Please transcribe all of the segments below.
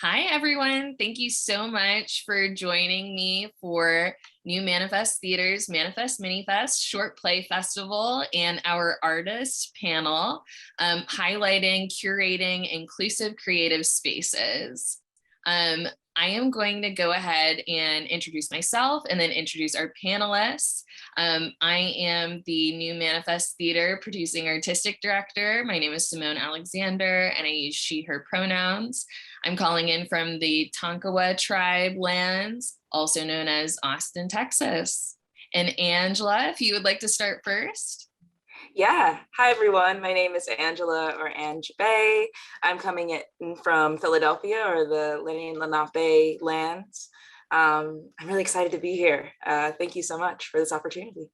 Hi, everyone. Thank you so much for joining me for New Manifest Theater's Manifest Minifest Short Play Festival and our artist panel, highlighting curating inclusive creative spaces. I am going to go ahead and introduce myself and then introduce our panelists. I am the New Manifest Theater producing artistic director. My name is Simone Alexander, and I use she, her pronouns. I'm calling in from the Tonkawa tribe lands, also known as Austin, Texas. And Angela, if you would like to start first. Yeah. Hi, everyone. My name is Angela or Ange Bay. I'm coming in from Philadelphia or the Lenni and Lenape lands. I'm really excited to be here. Thank you so much for this opportunity.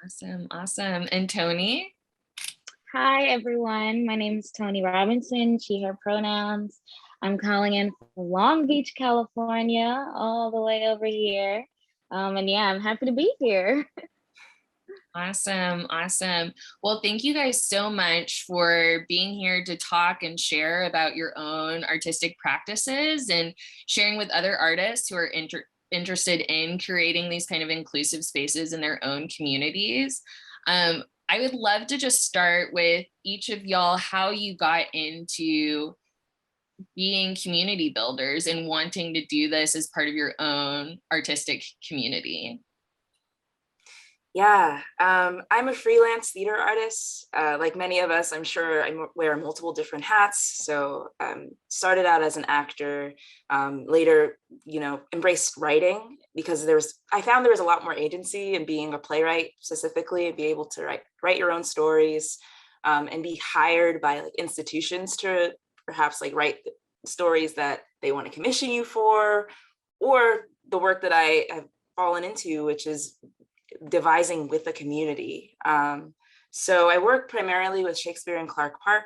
Awesome. Awesome. And Toni? Hi, everyone. My name is Toni Robinson, she, her pronouns. I'm calling in from Long Beach, California, all the way over here. And yeah, I'm happy to be here. Awesome. Awesome. Well, thank you guys so much for being here to talk and share about your own artistic practices and sharing with other artists who are interested in creating these kind of inclusive spaces in their own communities. I would love to just start with each of y'all, how you got into being community builders and wanting to do this as part of your own artistic community. Yeah, I'm a freelance theater artist. Like many of us, I'm sure I wear multiple different hats. So started out as an actor, later, embraced writing because I found there was a lot more agency in being a playwright specifically, and be able to write your own stories, and be hired by like institutions to perhaps like write stories that they want to commission you for, or the work that I have fallen into, which is devising with the community. So I work primarily with Shakespeare and Clark Park,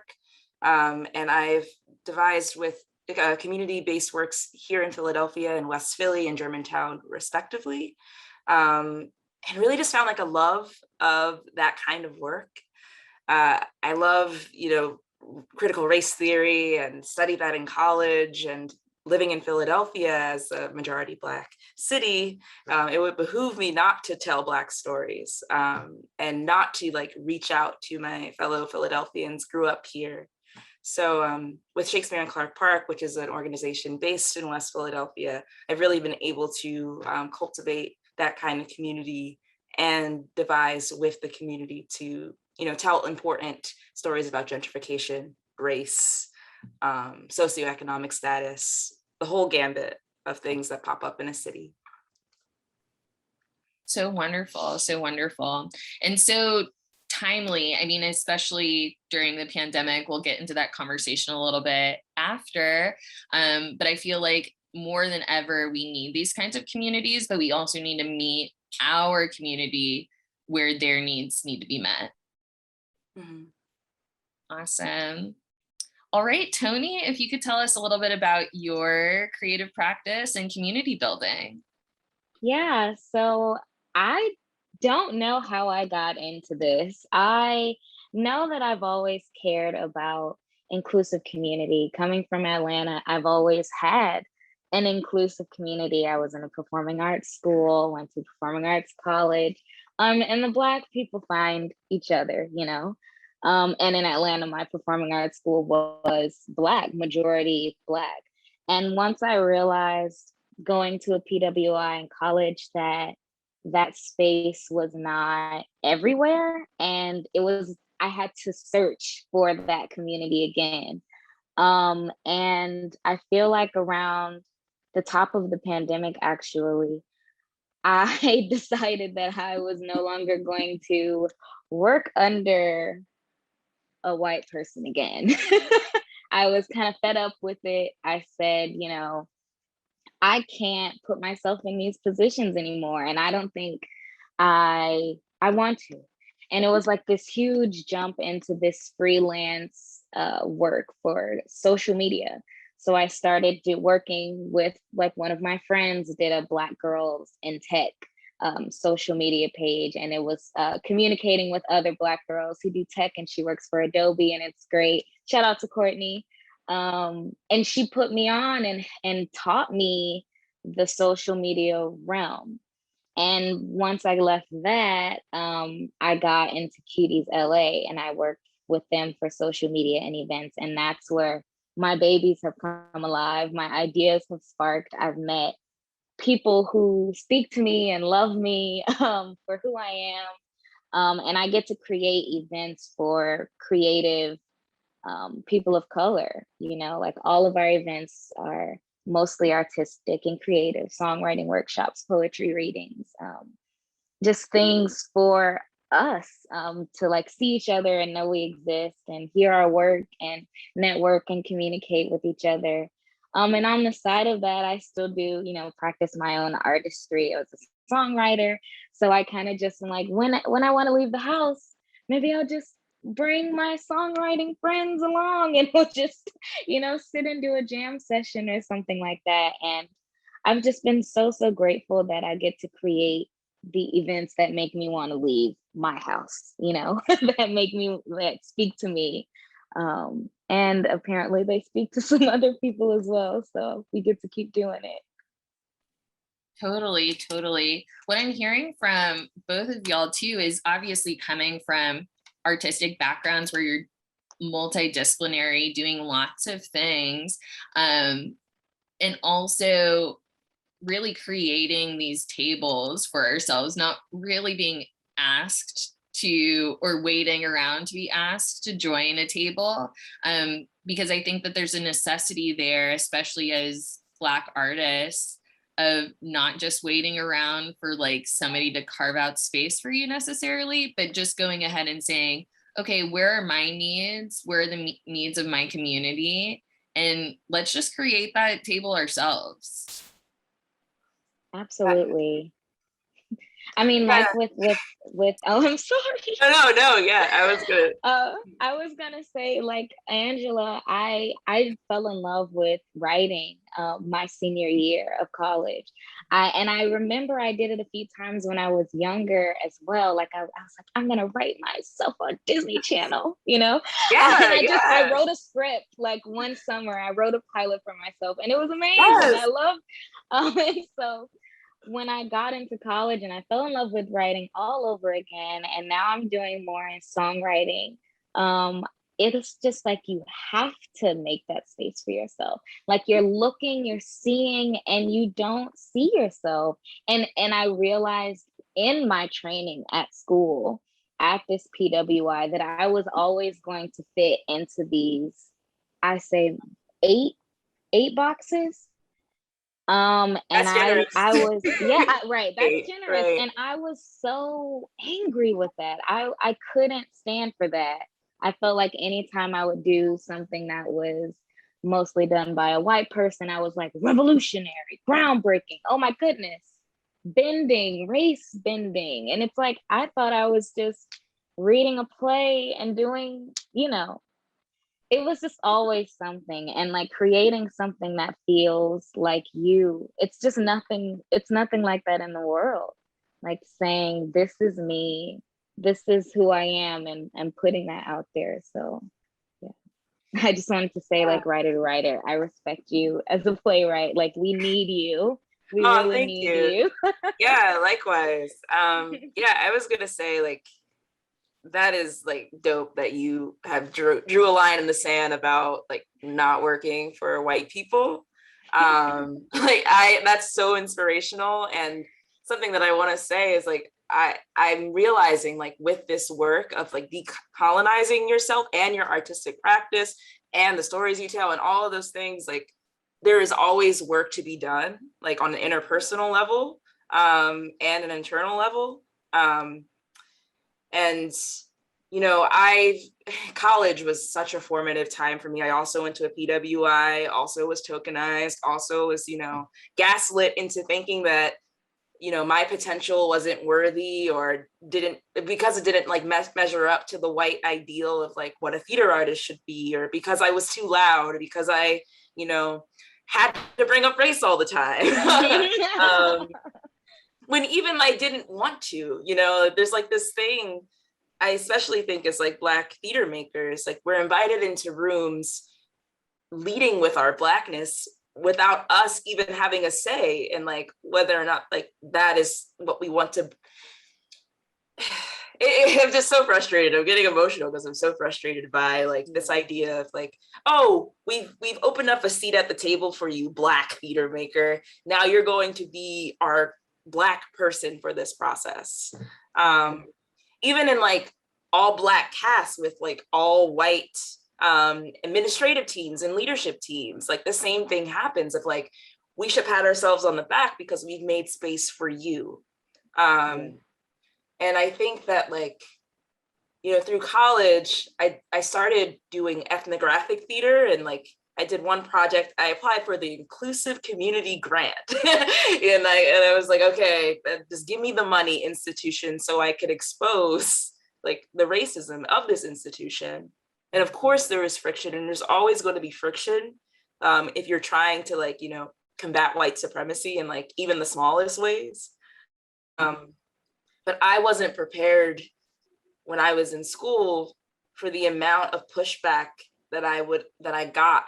and I've devised with community-based works here in Philadelphia and West Philly and Germantown, respectively, and really just found like a love of that kind of work. I love, critical race theory and studied that in college, and living in Philadelphia as a majority Black city, it would behoove me not to tell Black stories, and not to like reach out to my fellow Philadelphians, grew up here. So with Shakespeare and Clark Park, which is an organization based in West Philadelphia, I've really been able to cultivate that kind of community and devise with the community to, tell important stories about gentrification, race, socioeconomic status, the whole gambit of things that pop up in a city. So wonderful, so wonderful. And so timely, I mean, especially during the pandemic, we'll get into that conversation a little bit after, but I feel like more than ever, we need these kinds of communities, but we also need to meet our community where their needs need to be met. Mm-hmm. Awesome. All right, Toni, if you could tell us a little bit about your creative practice and community building. Yeah, so I don't know how I got into this. I know that I've always cared about inclusive community. Coming from Atlanta, I've always had an inclusive community. I was in a performing arts school, went to performing arts college, and the Black people find each other, and in Atlanta, my performing arts school was Black, majority Black. And once I realized going to a PWI in college that space was not everywhere, and I had to search for that community again. And I feel like around the top of the pandemic, actually, I decided that I was no longer going to work under a white person again. I was kind of fed up with it. I said, I can't put myself in these positions anymore. And I don't think I want to. And it was like this huge jump into this freelance work for social media. So I started working with like one of my friends did a Black Girls in Tech social media page. And it was communicating with other Black girls who do tech, and she works for Adobe, and it's great. Shout out to Courtney. And she put me on and taught me the social media realm. And once I left that, I got into Cuties LA, and I worked with them for social media and events. And that's where my babies have come alive. My ideas have sparked. I've met people who speak to me and love me for who I am. And I get to create events for creative people of color. You know, like all of our events are mostly artistic and creative, songwriting workshops, poetry readings, just things for us to like see each other and know we exist and hear our work and network and communicate with each other. And on the side of that, I still do, you know, practice my own artistry as a songwriter. So I kind of just am like, when I want to leave the house, maybe I'll just bring my songwriting friends along and we'll just, you know, sit and do a jam session or something like that. And I've just been so grateful that I get to create the events that make me want to leave my house, you know, that speak to me. And apparently they speak to some other people as well. So we get to keep doing it. Totally, totally. What I'm hearing from both of y'all too is obviously coming from artistic backgrounds where you're multidisciplinary, doing lots of things, and also really creating these tables for ourselves, not really being asked to or waiting around to be asked to join a table, because I think that there's a necessity there, especially as Black artists, of not just waiting around for like somebody to carve out space for you necessarily, but just going ahead and saying, okay, where are my needs? Where are the needs of my community? And let's just create that table ourselves. Absolutely. I mean, like with oh, I'm sorry. No, yeah, I was gonna say, like Angela, I fell in love with writing my senior year of college. I remember I did it a few times when I was younger as well. Like I was like, I'm gonna write myself on Disney Channel, you know? And I wrote a script like one summer. I wrote a pilot for myself, and it was amazing. Yes. I loved and so when I got into college and I fell in love with writing all over again, and now I'm doing more in songwriting, it is just like you have to make that space for yourself. Like you're looking, you're seeing, and you don't see yourself. And I realized in my training at school, at this PWI, that I was always going to fit into these, I say, eight boxes. And I was, yeah, right. That's generous. Right. And I was so angry with that. I couldn't stand for that. I felt like anytime I would do something that was mostly done by a white person, I was like revolutionary, groundbreaking. Oh my goodness, bending, race bending. And it's like, I thought I was just reading a play and doing, you know, it was just always something, and like creating something that feels like you. It's nothing like that in the world. Like saying, this is me, this is who I am, and putting that out there. So yeah. I just wanted to say, like, writer to writer, I respect you as a playwright. Like, we need you. We really need you. Yeah, likewise. Yeah, I was gonna say, like, that is like dope that you have drew a line in the sand about like not working for white people. Like that's so inspirational. And something that I want to say is like I'm realizing, like, with this work of like decolonizing yourself and your artistic practice and the stories you tell and all of those things, like there is always work to be done, like on an interpersonal level and an internal level. And, you know, college was such a formative time for me. I also went to a PWI, also was tokenized, also was, you know, gaslit into thinking that, you know, my potential wasn't worthy or because it didn't like measure up to the white ideal of like what a theater artist should be, or because I was too loud, or because I, you know, had to bring up race all the time. When even I didn't want to, you know, there's like this thing, I especially think as like Black theater makers, like we're invited into rooms leading with our Blackness without us even having a say in like whether or not like that is what we want to. I'm just so frustrated. I'm getting emotional because I'm so frustrated by like this idea of like, oh, we've opened up a seat at the table for you, Black theater maker. Now you're going to be our Black person for this process. Even in like all Black casts with like all white administrative teams and leadership teams, like the same thing happens of like, we should pat ourselves on the back because we've made space for you. And I think that like, you know, through college, I started doing ethnographic theater, and like I did one project. I applied for the Inclusive Community Grant, and I was like, okay, just give me the money, institution, so I could expose like the racism of this institution. And of course, there is friction, and there's always going to be friction if you're trying to like, you know, combat white supremacy in like even the smallest ways. But I wasn't prepared when I was in school for the amount of pushback that I got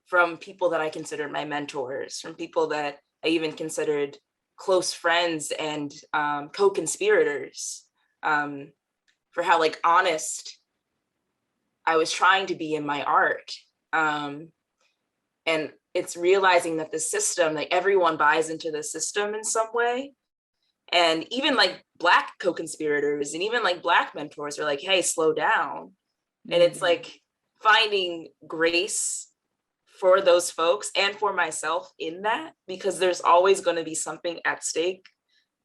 from people that I considered my mentors, from people that I even considered close friends and co-conspirators, for how like honest I was trying to be in my art. And it's realizing that the system, like everyone buys into the system in some way. And even like Black co-conspirators and even like Black mentors are like, hey, slow down. And it's like finding grace for those folks and for myself in that, because there's always going to be something at stake.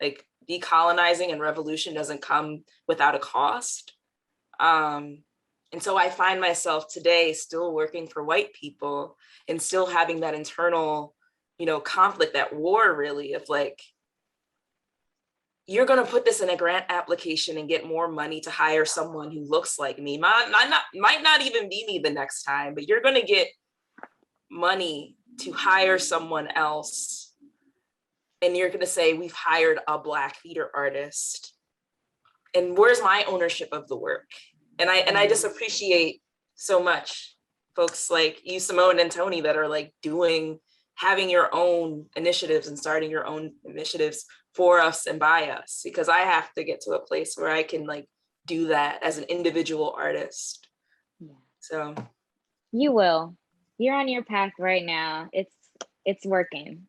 Like decolonizing and revolution doesn't come without a cost. And so I find myself today still working for white people and still having that internal, you know, conflict, that war really of like, you're going to put this in a grant application and get more money to hire someone who looks like me. Might not even be me the next time, but you're going to get money to hire someone else. And you're going to say, we've hired a Black theater artist. And where's my ownership of the work? And I just appreciate so much folks like you, Simone and Toni, that are like having your own initiatives and starting your own initiatives for us and by us, because I have to get to a place where I can like do that as an individual artist. So you will. You're on your path right now. It's working.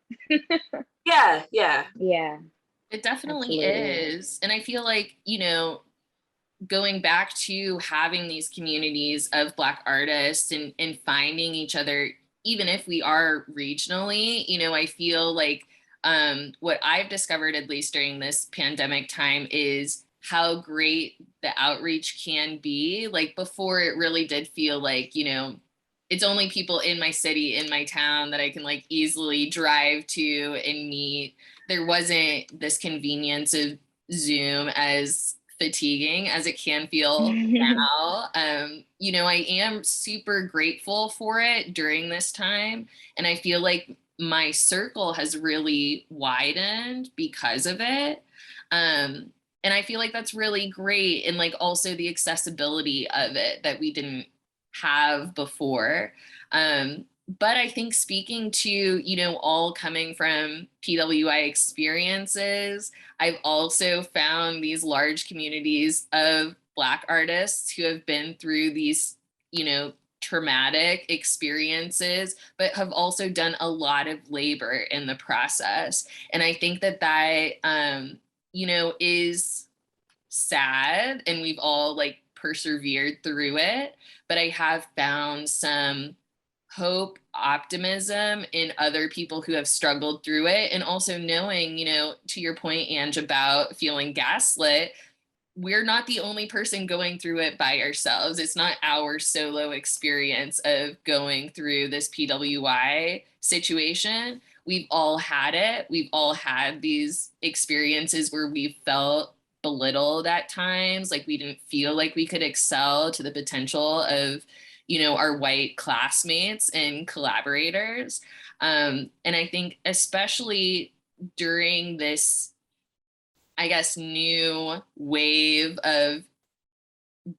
Yeah. It definitely Absolutely. is. And I feel like, you know, going back to having these communities of Black artists and finding each other, even if we are regionally, you know, I feel like what I've discovered, at least during this pandemic time, is how great the outreach can be. Like before, it really did feel like, you know, it's only people in my city, in my town that I can like easily drive to and meet. There wasn't this convenience of Zoom, as fatiguing as it can feel now. You know, I am super grateful for it during this time. And I feel like my circle has really widened because of it. And I feel like that's really great. And like also the accessibility of it that we didn't have before. But I think speaking to, you know, all coming from PWI experiences, I've also found these large communities of Black artists who have been through these, you know, traumatic experiences, but have also done a lot of labor in the process. And I think that you know, is sad, and we've all like persevered through it. But I have found some hope, optimism in other people who have struggled through it. And also knowing, you know, to your point, Ange, about feeling gaslit, we're not the only person going through it by ourselves. It's not our solo experience of going through this PWI situation. We've all had it. We've all had these experiences where we felt belittled at times, like we didn't feel like we could excel to the potential of, you know, our white classmates and collaborators. And I think especially during this, I guess, new wave of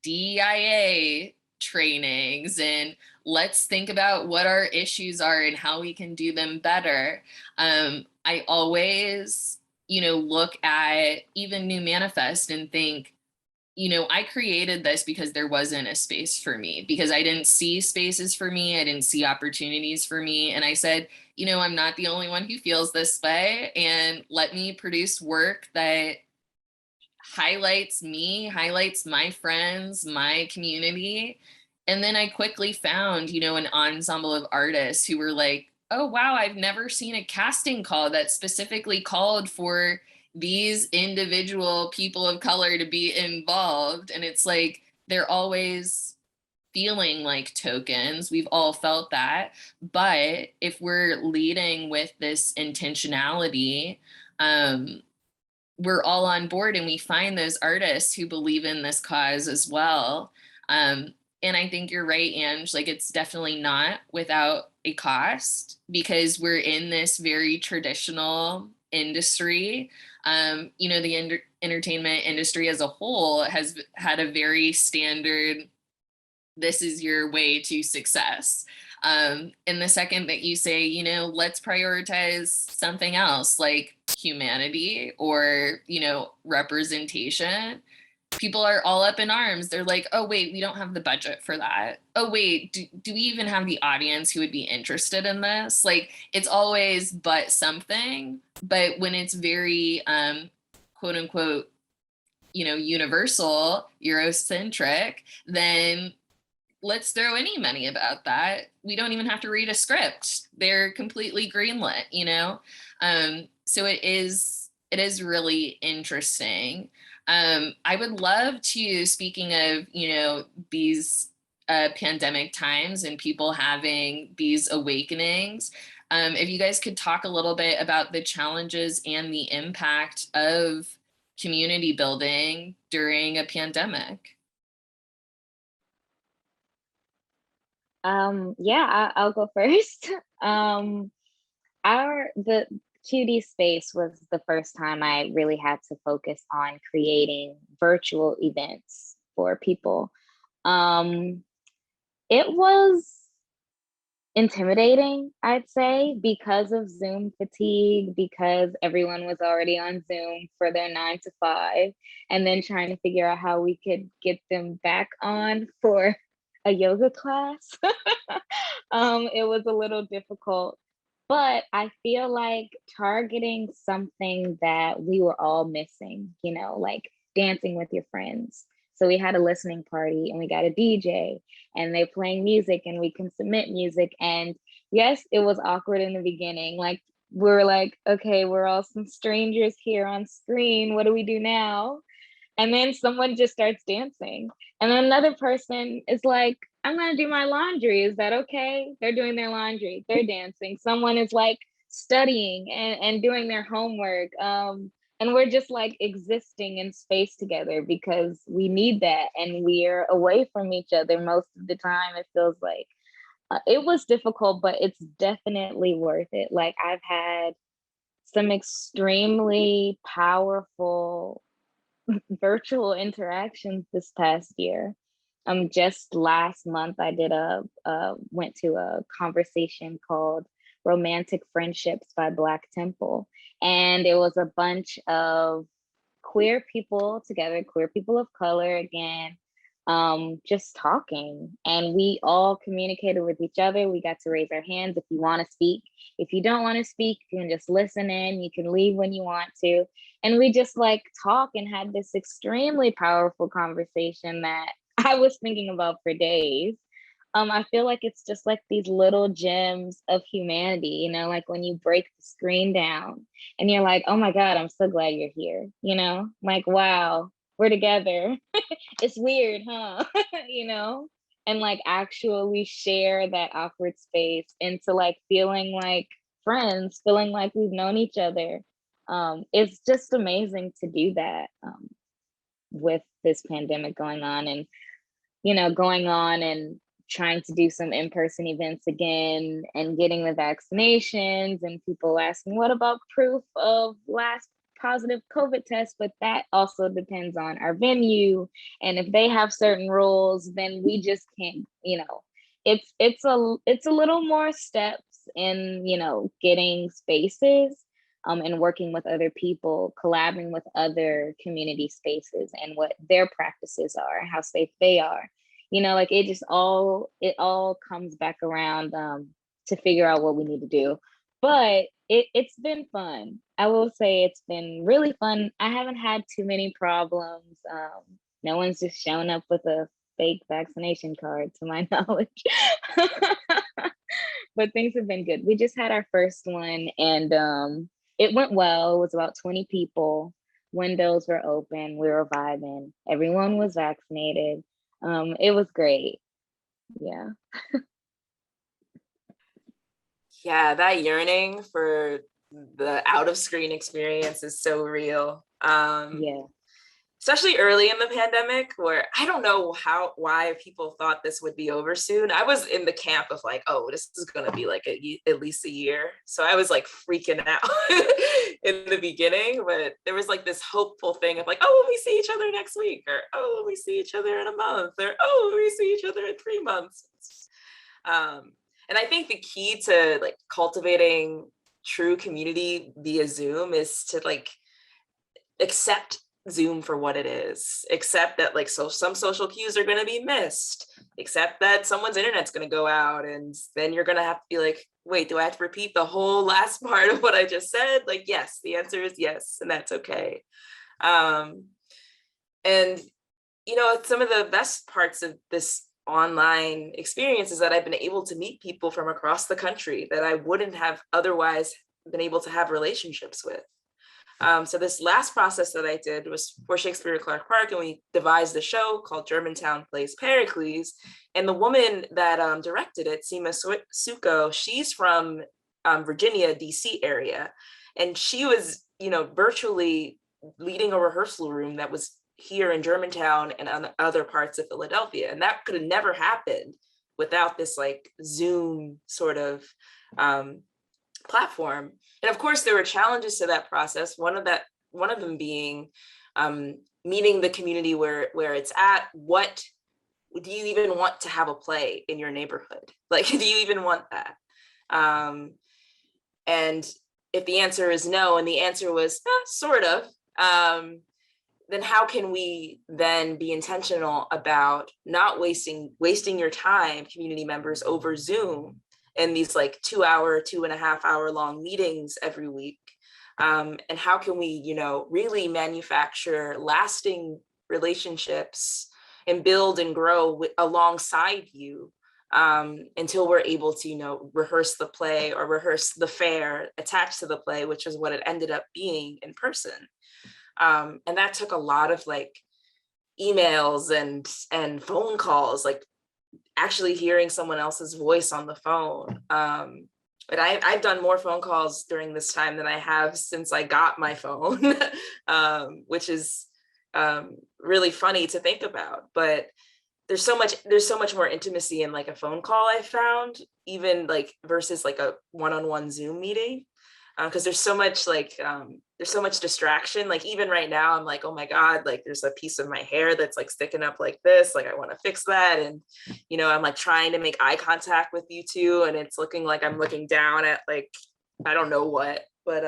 DEIA trainings, and let's think about what our issues are and how we can do them better. I always, look at even New Manifest and think, I created this because there wasn't a space for me, because I didn't see spaces for me. I didn't see opportunities for me. And I said, I'm not the only one who feels this way. And let me produce work that highlights me, highlights my friends, my community. And then I quickly found, an ensemble of artists who were like, oh, wow, I've never seen a casting call that specifically called for these individual people of color to be involved. And it's like, they're always feeling like tokens. We've all felt that. But if we're leading with this intentionality, we're all on board and we find those artists who believe in this cause as well. And I think you're right, Ange, like it's definitely not without a cost, because we're in this very traditional industry. The entertainment industry as a whole has had a very standard, this is your way to success. And the second that you say, let's prioritize something else like humanity or, representation, people are all up in arms. They're like, oh, wait, we don't have the budget for that. Oh, wait, do we even have the audience who would be interested in this? Like, it's always but something. But when it's very, quote unquote, universal, Eurocentric, then let's throw any money about that. We don't even have to read a script. They're completely greenlit, so it is really interesting. I would love to, speaking of, these pandemic times and people having these awakenings, if you guys could talk a little bit about the challenges and the impact of community building during a pandemic. I'll go first. The QD space was the first time I really had to focus on creating virtual events for people. It was intimidating, I'd say, because of Zoom fatigue, because everyone was already on Zoom for their 9 to 5, and then trying to figure out how we could get them back on for a yoga class. It was a little difficult, but I feel like targeting something that we were all missing, like dancing with your friends. So we had a listening party and we got a DJ and they're playing music and we can submit music. And yes, it was awkward in the beginning. Like we were like, okay, we're all some strangers here on screen. What do we do now? And then someone just starts dancing. And then another person is like, I'm going to do my laundry. Is that okay? They're doing their laundry. They're dancing. Someone is like studying and doing their homework. And we're just like existing in space together because we need that. And we're away from each other most of the time. It feels like it was difficult, but it's definitely worth it. Like I've had some extremely powerful virtual interactions this past year. Just last month, I went to a conversation called Romantic Friendships by Black Temple. And it was a bunch of queer people together, queer people of color again, just talking. And we all communicated with each other. We got to raise our hands if you want to speak. If you don't want to speak, you can just listen in. You can leave when you want to. And we just like talk and had this extremely powerful conversation that I was thinking about for days. I feel like it's just like these little gems of humanity, like when you break the screen down and you're like, oh my God, I'm so glad you're here, like, wow, we're together. It's weird, huh? And like actually share that awkward space into like feeling like friends, feeling like we've known each other. It's just amazing to do that with this pandemic going on and, going on and trying to do some in-person events again and getting the vaccinations and people asking, what about proof of last positive COVID test, but that also depends on our venue. And if they have certain rules, then we just can't, it's a little more steps in, getting spaces, and working with other people, collabing with other community spaces and what their practices are, how safe they are. Like it all comes back around, to figure out what we need to do. But it's been fun. I will say it's been really fun. I haven't had too many problems. No one's just shown up with a fake vaccination card, to my knowledge. But things have been good. We just had our first one, and it went well. It was about 20 people. Windows were open. We were vibing. Everyone was vaccinated. It was great. Yeah. Yeah, that yearning for the out of screen experience is so real. Yeah. Especially early in the pandemic, where I don't know why people thought this would be over soon. I was in the camp of like, oh, this is gonna be like at least a year. So I was like freaking out in the beginning, but there was like this hopeful thing of like, oh, will we see each other next week? Or oh, will we see each other in a month? Or oh, will we see each other in 3 months? And I think the key to like cultivating true community via Zoom is to like accept Zoom for what it is, accept that like some social cues are going to be missed, accept that someone's internet's going to go out, and then you're going to have to be like, wait, do I have to repeat the whole last part of what I just said? Like, yes, the answer is yes, and that's okay. And some of the best parts of this online experience is that I've been able to meet people from across the country that I wouldn't have otherwise been able to have relationships with. So this last process that I did was for Shakespeare at Clark Park, and we devised a show called Germantown Plays Pericles. And the woman that directed it, Sima Suko, she's from Virginia, DC area. And she was, virtually leading a rehearsal room that was here in Germantown and other parts of Philadelphia. And that could have never happened without this like Zoom sort of platform. And of course, there were challenges to that process. One of them being meeting the community where it's at. What do you even want to have a play in your neighborhood? Like, do you even want that? And if the answer is no, and the answer was sort of, then how can we then be intentional about not wasting your time, community members, over Zoom in these like 2.5 hour long meetings every week? And how can we, really manufacture lasting relationships and build and grow alongside you until we're able to, rehearse the play or rehearse the fair attached to the play, which is what it ended up being in person. And that took a lot of like emails and phone calls, like actually hearing someone else's voice on the phone. But I've done more phone calls during this time than I have since I got my phone, which is really funny to think about. But there's so much more intimacy in like a phone call, I found, even like versus like a one-on-one Zoom meeting. Because there's so much distraction. Like even right now, I'm like, oh my God, like there's a piece of my hair that's like sticking up like this. Like I want to fix that. And, I'm like trying to make eye contact with you two. And it's looking like I'm looking down at like, I don't know what, but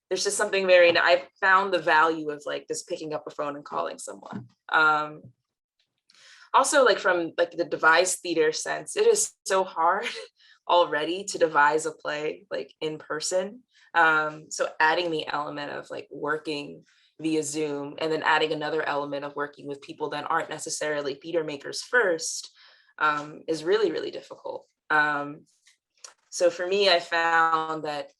there's just something I found the value of like just picking up a phone and calling someone. Also like from like the devised theater sense, it is so hard already to devise a play like in person. So adding the element of like working via Zoom and then adding another element of working with people that aren't necessarily theater makers first is really, really difficult. So for me, I found that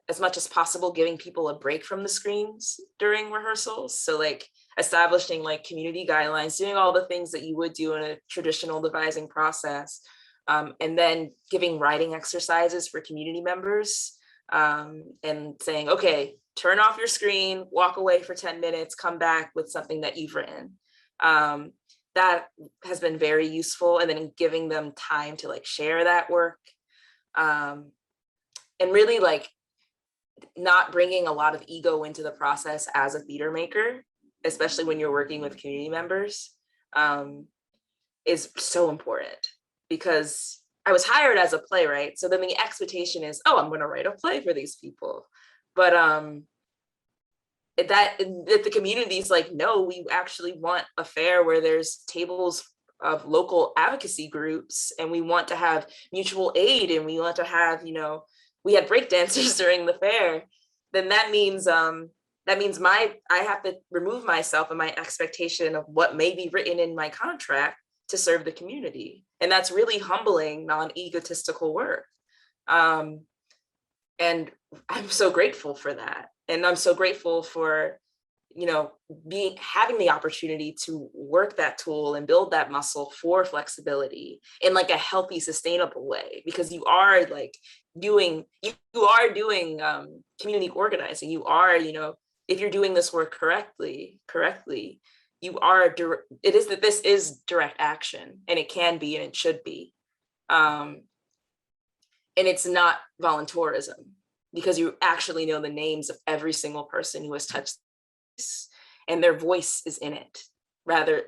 as much as possible, giving people a break from the screens during rehearsals. So like establishing like community guidelines, doing all the things that you would do in a traditional devising process. And then giving writing exercises for community members and saying, okay, turn off your screen, walk away for 10 minutes, come back with something that you've written. That has been very useful. And then giving them time to like share that work. And really like not bringing a lot of ego into the process as a theater maker, especially when you're working with community members, is so important, because I was hired as a playwright. So then the expectation is, oh, I'm going to write a play for these people. But that the community's like, no, we actually want a fair where there's tables of local advocacy groups, and we want to have mutual aid, and we want to have, we had break dancers during the fair. Then that means I have to remove myself and my expectation of what may be written in my contract to serve the community. And that's really humbling, non-egotistical work. And I'm so grateful for that. And I'm so grateful for, having the opportunity to work that tool and build that muscle for flexibility in like a healthy, sustainable way, because you are doing community organizing. You are, if you're doing this work correctly, this is direct action, and it can be, and it should be. And it's not volunteerism, because you actually know the names of every single person who has touched this, and their voice is in it. Rather,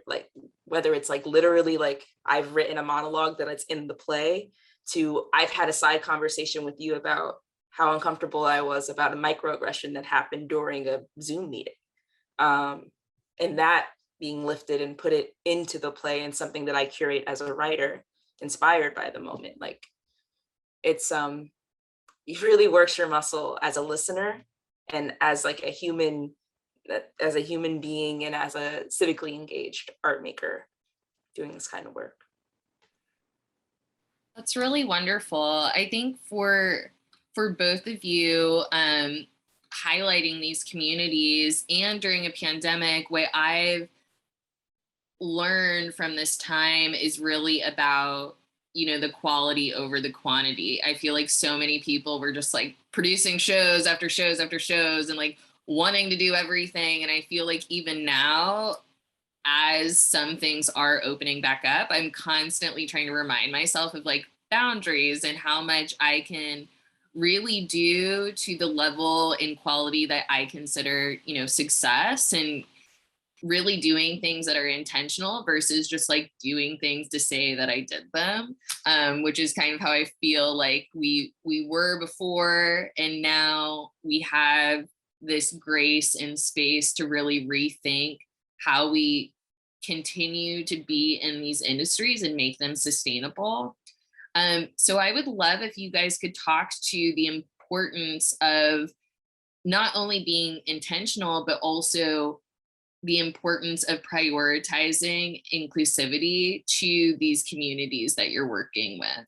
whether it's literally I've written a monologue that it's in the play, to I've had a side conversation with you about how uncomfortable I was about a microaggression that happened during a Zoom meeting. And that being lifted and put it into the play, and something that I curate as a writer, inspired by the moment. It's it really works your muscle as a listener, and as a human being, and as a civically engaged art maker doing this kind of work. That's really wonderful. I think for both of you, highlighting these communities, and during a pandemic, what I've learned from this time is really about, the quality over the quantity. I feel like so many people were just producing shows after shows after shows, and wanting to do everything. And I feel like even now, as some things are opening back up, I'm constantly trying to remind myself of boundaries, and how much I can really do to the level and quality that I consider, success, and really doing things that are intentional versus just doing things to say that I did them, which is kind of how I feel like we were before, and now we have this grace and space to really rethink how we continue to be in these industries and make them sustainable. So I would love if you guys could talk to the importance of not only being intentional, but also the importance of prioritizing inclusivity to these communities that you're working with.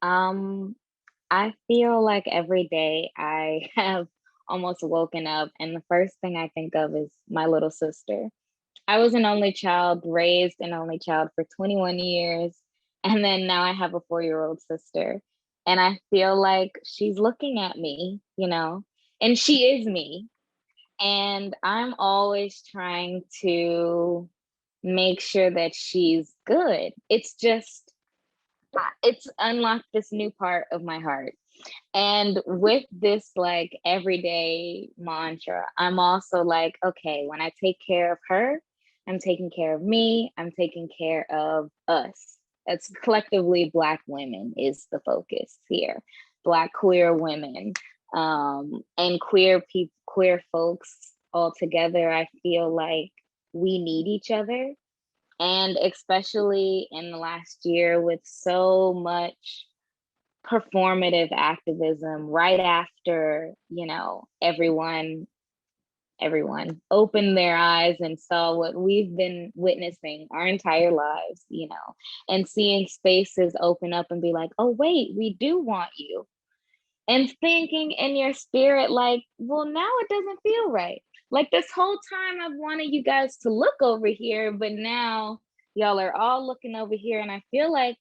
I feel like every day I have almost woken up, and the first thing I think of is my little sister. I was an only child, raised an only child for 21 years. And then now I have a 4-year-old sister. And I feel like she's looking at me, and she is me. And I'm always trying to make sure that she's good. It's unlocked this new part of my heart. And with this everyday mantra, I'm also okay, when I take care of her, I'm taking care of me, I'm taking care of us. It's collectively Black women is the focus here. Black queer women, and queer folks all together. I feel like we need each other. And especially in the last year, with so much performative activism right after, everyone opened their eyes and saw what we've been witnessing our entire lives, and seeing spaces open up and be like, oh, wait, we do want you. And thinking in your spirit, well, now it doesn't feel right. This whole time I've wanted you guys to look over here, but now y'all are all looking over here. And I feel like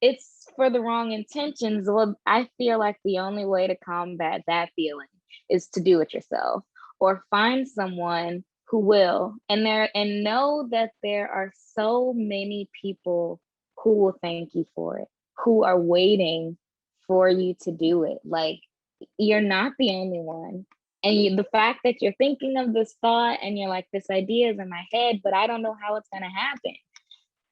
it's for the wrong intentions. Well, I feel like the only way to combat that feeling is to do it yourself, or find someone who will, and know that there are so many people who will thank you for it, who are waiting for you to do it. Like, you're not the only one. And the fact that you're thinking of this thought and you're like, this idea is in my head, but I don't know how it's going to happen.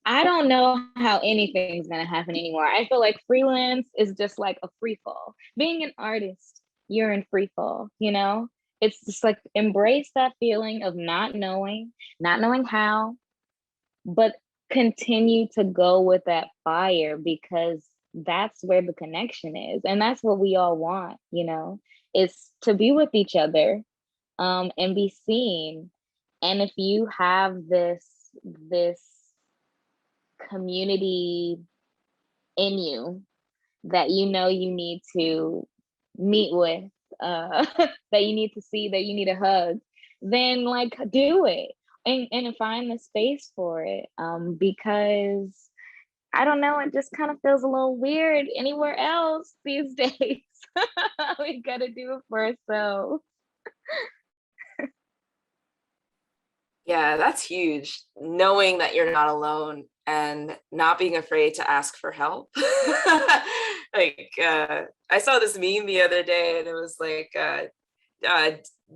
I don't know how anything's going to happen anymore. I feel like freelance is just like a free fall. Being an artist, you're in free fall, you know? It's just like embrace that feeling of not knowing how, but continue to go with that fire, because that's where the connection is. And that's what we all want, you know? It's to be with each other, and be seen. And if you have this community in you that you know you need to meet with, that you need to see, that you need a hug, then like do it, and find the space for it, because I don't know, it just kind of feels a little weird anywhere else these days. We gotta do it for ourselves. Yeah, that's huge. Knowing that you're not alone and not being afraid to ask for help. Like, I saw this meme the other day, and it was like,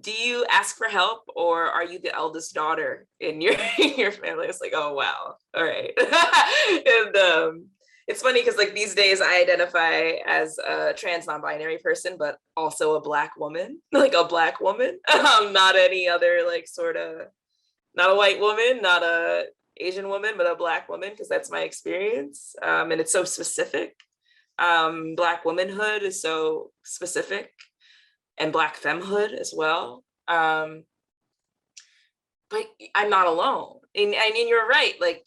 do you ask for help, or are you the eldest daughter in your in your family? It's like, oh wow, all right. And it's funny because like these days I identify as a trans non-binary person, but also a Black woman, like a Black woman, not any other like sort of, not a white woman, not a Asian woman, but a Black woman, because that's my experience. And it's so specific. Black womanhood is so specific, and Black femmehood as well. But I'm not alone. And you're right. Like,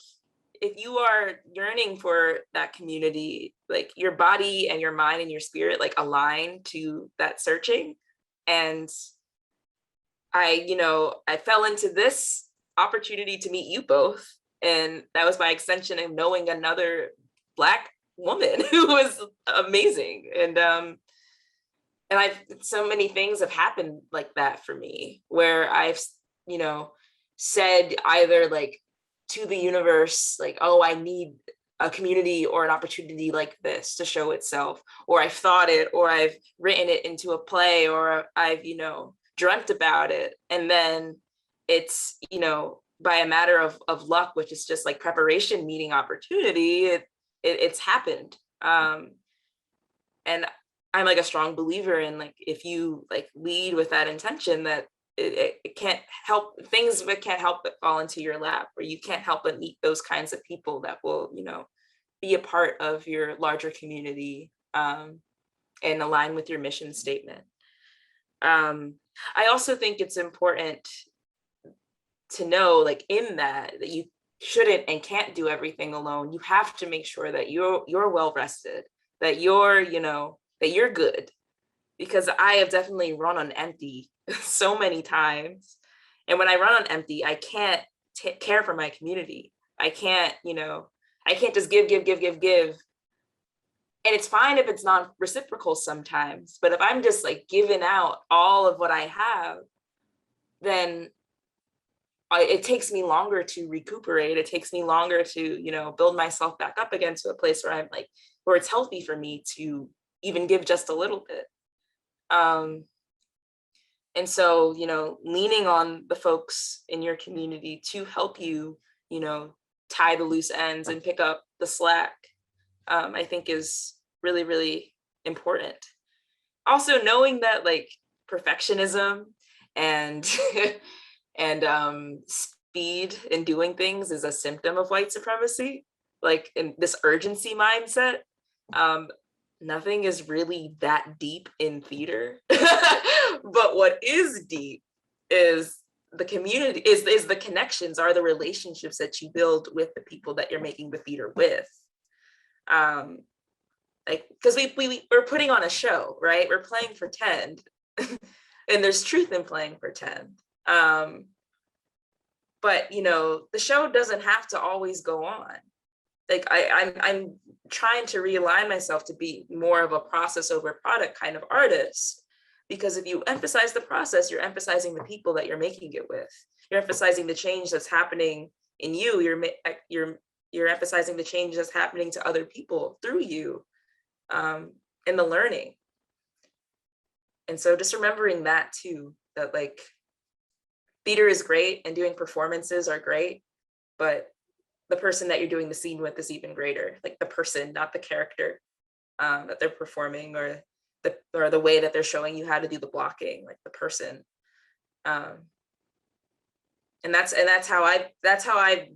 if you are yearning for that community, like your body and your mind and your spirit like align to that searching. And I fell into this opportunity to meet you both, and that was by extension of knowing another Black woman who was amazing. And I've, so many things have happened like that for me, where I've said either like to the universe, like, oh, I need a community or an opportunity like this to show itself, or I've thought it, or I've written it into a play, or I've dreamt about it, and then it's by a matter of luck, which is just like preparation meeting opportunity, it's happened. And I'm like a strong believer in, like, if you like lead with that intention, that it can't help, things that can't help but fall into your lap, or you can't help but meet those kinds of people that will be a part of your larger community, and align with your mission statement. I also think it's important to know, like, in that you shouldn't and can't do everything alone. You have to make sure that you're well rested, that you're good, because I have definitely run on empty so many times. And when I run on empty, I can't care for my community. I can't just give. And it's fine if it's not reciprocal sometimes, but if I'm just like giving out all of what I have, then it takes me longer to recuperate. It takes me longer to, build myself back up again to a place where I'm like, where it's healthy for me to even give just a little bit. And so, leaning on the folks in your community to help you, tie the loose ends and pick up the slack, I think is really, really important. Also, knowing that like perfectionism and and speed in doing things is a symptom of white supremacy, like in this urgency mindset. Nothing is really that deep in theater. But what is deep is the community, is the connections, are the relationships that you build with the people that you're making the theater with. Like, because we're putting on a show, right? We're playing for 10. And there's truth in playing for 10. But the show doesn't have to always go on. Like, I'm trying to realign myself to be more of a process over product kind of artist, because if you emphasize the process, you're emphasizing the people that you're making it with. You're emphasizing the change that's happening in you. You're emphasizing the change that's happening to other people through you. in the learning. And so just remembering that too, that like theater is great and doing performances are great, but the person that you're doing the scene with is even greater, like the person, not the character that they're performing, or the way that they're showing you how to do the blocking, like the person. And that's how I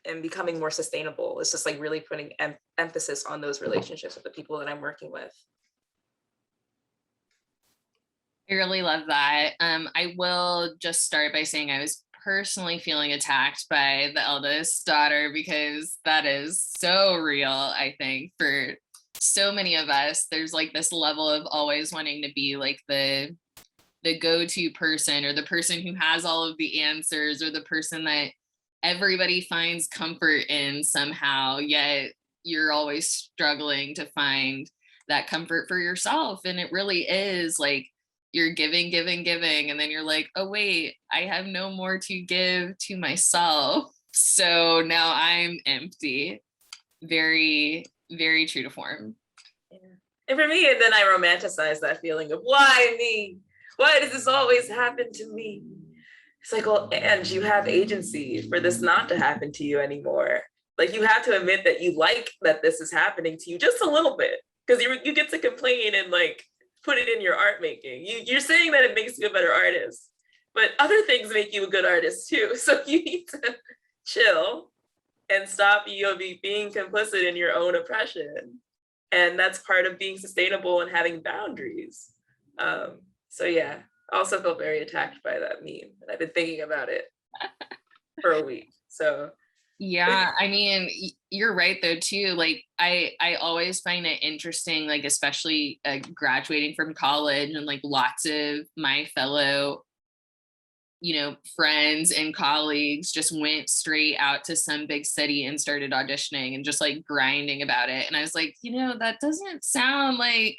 am becoming more sustainable. It's just like really putting emphasis on those relationships with the people that I'm working with. I really love that. I will just start by saying I was personally feeling attacked by the eldest daughter, because that is so real, I think, for so many of us. There's like this level of always wanting to be like the go-to person, or the person who has all of the answers, or the person that everybody finds comfort in somehow, yet you're always struggling to find that comfort for yourself. And it really is like you're giving, and then you're like, oh wait, I have no more to give to myself, so now I'm empty. Very, very true to form. Yeah. And for me, then I romanticize that feeling of, why me? Why does this always happen to me? It's like, well, and you have agency for this not to happen to you anymore. Like, you have to admit that you like that this is happening to you just a little bit, because you get to complain and like put it in your art making. You're saying that it makes you a better artist, but other things make you a good artist too. So you need to chill and stop being complicit in your own oppression. And that's part of being sustainable and having boundaries. So yeah, I also felt very attacked by that meme, and I've been thinking about it for a week. So yeah, I mean, you're right though too. Like I always find it interesting, like especially graduating from college, and like lots of my fellow, friends and colleagues just went straight out to some big city and started auditioning and just like grinding about it. And I was like, that doesn't sound like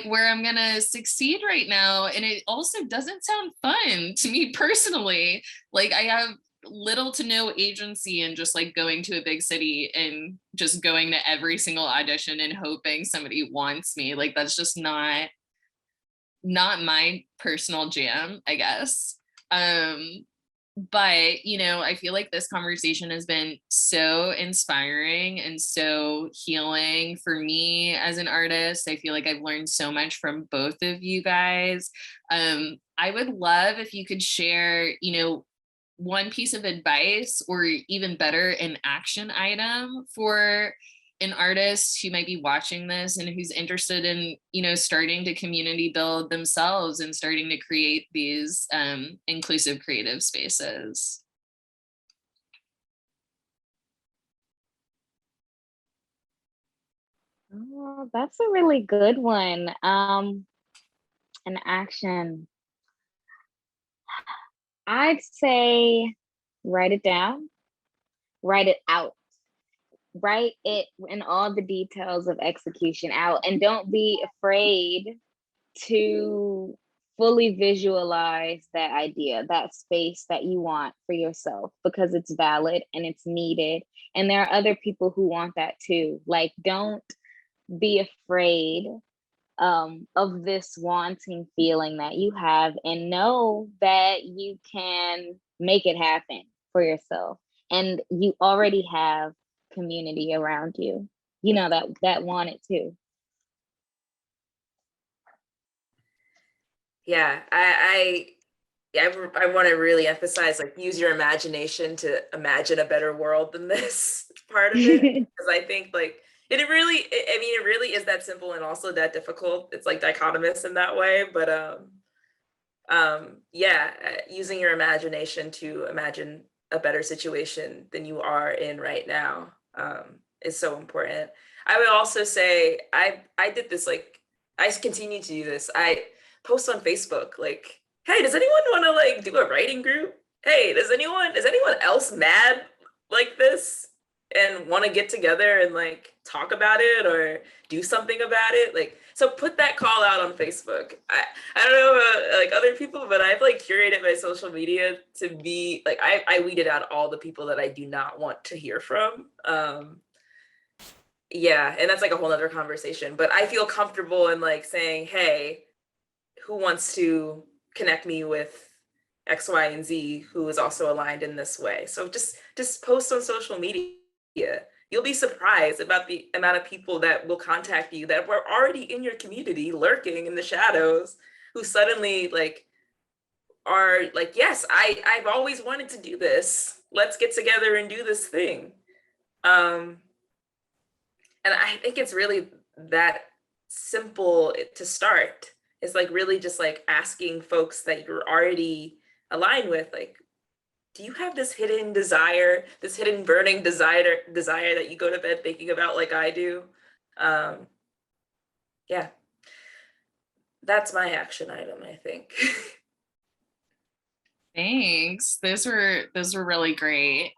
where I'm gonna succeed right now. And it also doesn't sound fun to me personally. Like, I have little to no agency in just like going to a big city and just going to every single audition and hoping somebody wants me. Like, that's just not my personal jam, I guess. But I feel like this conversation has been so inspiring and so healing for me as an artist. I feel like I've learned so much from both of you guys. I would love if you could share, one piece of advice, or even better, an action item for an artist who might be watching this and who's interested in, starting to community build themselves and starting to create these inclusive creative spaces. Oh, that's a really good one. An action. I'd say write it down, write it out, write it in all the details of execution out, and don't be afraid to fully visualize that idea, that space that you want for yourself, because it's valid and it's needed. And there are other people who want that too. Like, don't be afraid of this wanting feeling that you have, and know that you can make it happen for yourself. And you already have community around you, that want it too. yeah, I want to really emphasize, like, use your imagination to imagine a better world than this part of it, because I think like it really is that simple and also that difficult. It's like dichotomous in that way, but using your imagination to imagine a better situation than you are in right now is so important. I would also say I did this, like, I continue to do this. I post on Facebook, like, hey, does anyone want to like do a writing group? Hey, is anyone else mad like this and want to get together and like talk about it or do something about it? Like, so put that call out on Facebook. I don't know about like other people, but I've like curated my social media to be like, I weeded out all the people that I do not want to hear from. yeah, and that's like a whole other conversation, but I feel comfortable in like saying, hey, who wants to connect me with X, Y, and Z who is also aligned in this way? So just post on social media. You'll be surprised about the amount of people that will contact you that were already in your community, lurking in the shadows, who suddenly like are like, yes, I've always wanted to do this. Let's get together and do this thing. And I think it's really that simple to start. It's like really just like asking folks that you're already aligned with, like, do you have this hidden desire, this hidden burning desire that you go to bed thinking about like I do? Yeah, that's my action item, I think. Thanks. Those were really great.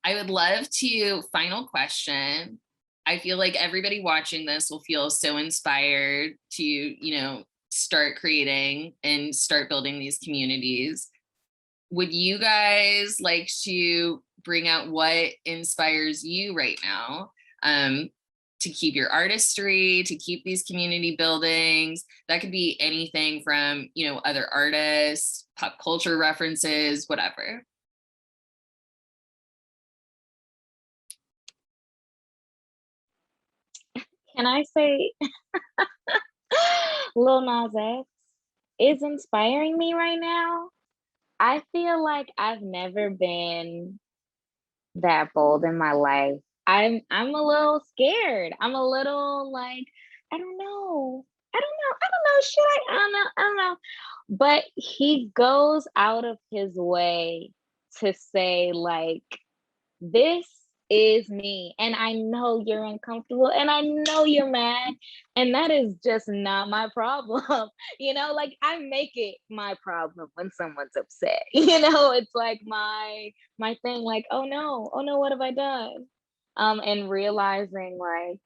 I would love to, final question. I feel like everybody watching this will feel so inspired to, start creating and start building these communities. Would you guys like to bring out what inspires you right now, to keep your artistry, to keep these community buildings? That could be anything from, other artists, pop culture references, whatever. Can I say Lil Nas X is inspiring me right now? I feel like I've never been that bold in my life. I'm a little scared. I'm a little like, I don't know. I don't know. Should I? I don't know. But he goes out of his way to say, like, this is me. And I know you're uncomfortable and I know you're mad. And that is just not my problem. Like I make it my problem when someone's upset. It's like my thing, like, oh no, what have I done? And realizing like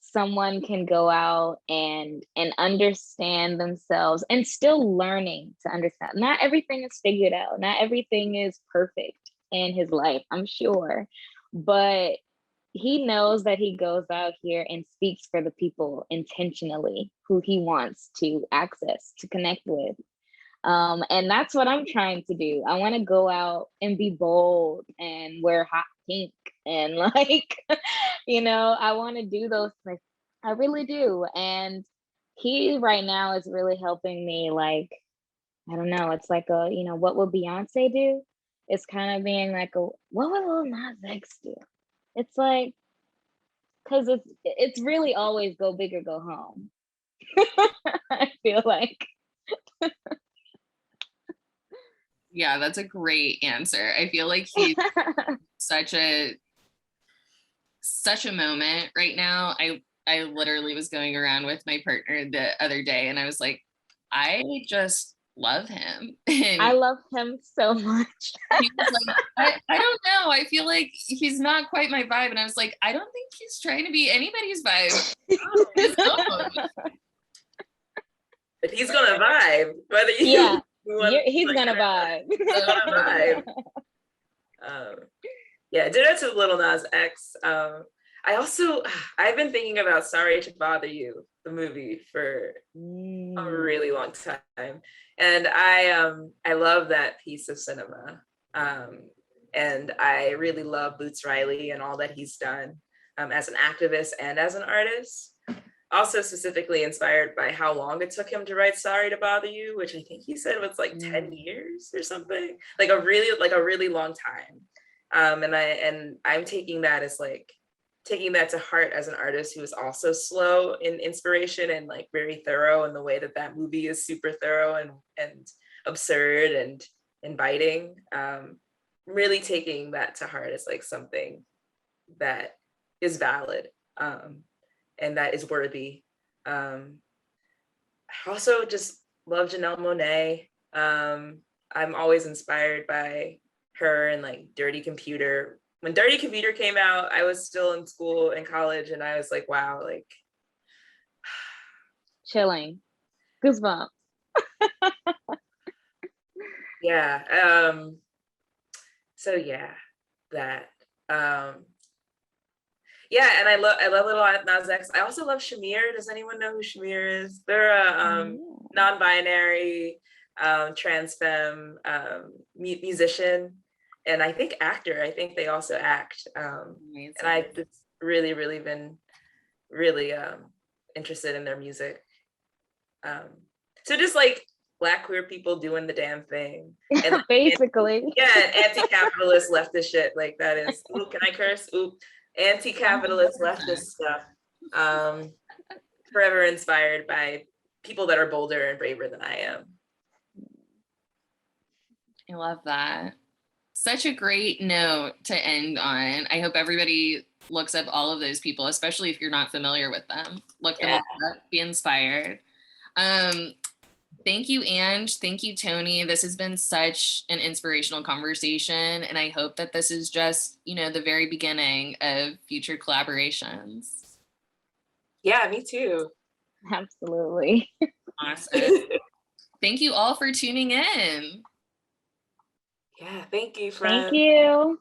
someone can go out and understand themselves and still learning to understand. Not everything is figured out. Not everything is perfect in his life, I'm sure. But he knows that he goes out here and speaks for the people intentionally who he wants to access, to connect with. And that's what I'm trying to do. I want to go out and be bold and wear hot pink and like, I want to do those things. I really do. And he right now is really helping me, like, I don't know, it's like what would Beyonce do? It's kind of being like what would Lil Nas X do? It's like, because it's really always go big or go home. I feel like. Yeah, that's a great answer. I feel like he's such a moment right now. I literally was going around with my partner the other day and I was like, I just love him. And I love him so much. he was like, I don't know. I feel like he's not quite my vibe. And I was like, I don't think he's trying to be anybody's vibe. His own. But he's gonna vibe, whether you Yeah, he's like, gonna vibe. He's gonna vibe. Yeah, ditto to Little Nas X. I've been thinking about Sorry to Bother You, the movie, for a really long time. And I love that piece of cinema. And I really love Boots Riley and all that he's done as an activist and as an artist. Also specifically inspired by how long it took him to write Sorry to Bother You, which I think he said was like 10 years or something, like a really long time. And I'm taking that to heart as an artist who is also slow in inspiration and like very thorough in the way that movie is super thorough and absurd and inviting. Really taking that to heart as like something that is valid. And that is worthy. I also just love Janelle Monáe. I'm always inspired by her and like Dirty Computer. When Dirty Computer came out, I was still in school in college and I was like, wow, like Chilling. Goosebumps. yeah. So yeah, that. Yeah, and I love Little Nas X. I also love Shamir. Does anyone know who Shamir is? They're a non-binary trans femme musician, and I think actor. I think they also act. And I've just really, really been really interested in their music. So just like Black queer people doing the damn thing, and like, basically, anti-capitalist leftist shit. Like that is. Ooh, can I curse? Ooh. Anti-capitalist leftist stuff, forever inspired by people that are bolder and braver than I am. I love that. Such a great note to end on. I hope everybody looks up all of those people, especially if you're not familiar with them. Look them up, be inspired. Thank you, Ange. Thank you, Toni. This has been such an inspirational conversation, and I hope that this is just, the very beginning of future collaborations. Yeah, me too. Absolutely. Awesome. Thank you all for tuning in. Yeah, thank you, friend. Thank you.